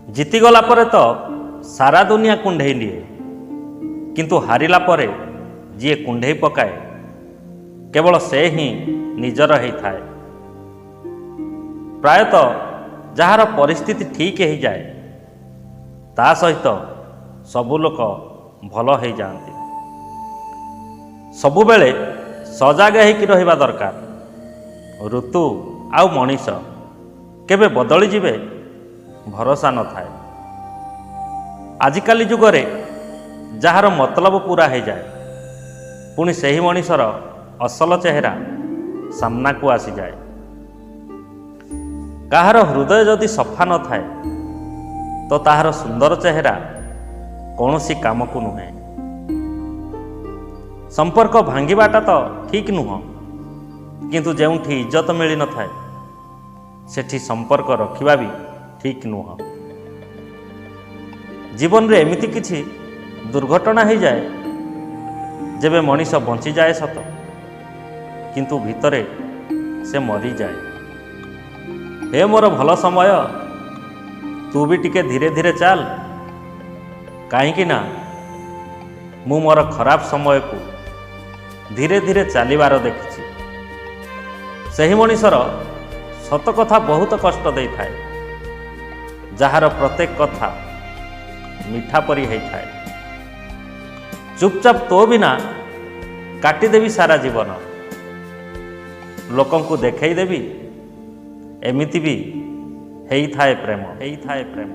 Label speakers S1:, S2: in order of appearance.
S1: जीतीगला परे तो सारा दुनिया कुंढे निए, किंतु हारिला परे जी कुंढे पकाए केवल से ही निजर होता है। प्रायतः जार परिस्थिति ठीक हो जाए ता सहित सबु लोक भल हो जाती। सबुबेले सजग होकर रहिबा दरकार। ऋतु आउ मनीष केबे बदली जिवे भरोसा न थाए। आजिकाली जुगरे जार मतलब पूरा हो जाए पुणी सही मनीषर असल चेहरा सामना को आसी जाए। कहार हृदय जदि सफा न थाए तो ताहार सुंदर चेहरा कौनसी काम को नुहे। संपर्क भांगीबाटा तो ठीक नुह, किंतु जेउठी इज्जत मिली न थाए सेठी संपर्क रखिबा भी ठीक नुह। जीवन रे एमिति किछि दुर्घटना हो जाए जेबे मनीष बंची जाए सत, किंतु भितरे से मरी जाए। हे मोर भल समय, तू भी टिके धीरे धीरे चल, कहीं ना मु मोर खराब समय को धीरे धीरे चलिबार देखिछि। सही मनीषर सत कथा बहुत कष्ट दे थाए, जार प्रत्येक कथा मीठा परी होता है। चुपचाप तो बिना काटिदेवी सारा जीवन, लोकंकु देखई देवी, एमिति भी हेई थाए प्रेम, हेई थाए प्रेम।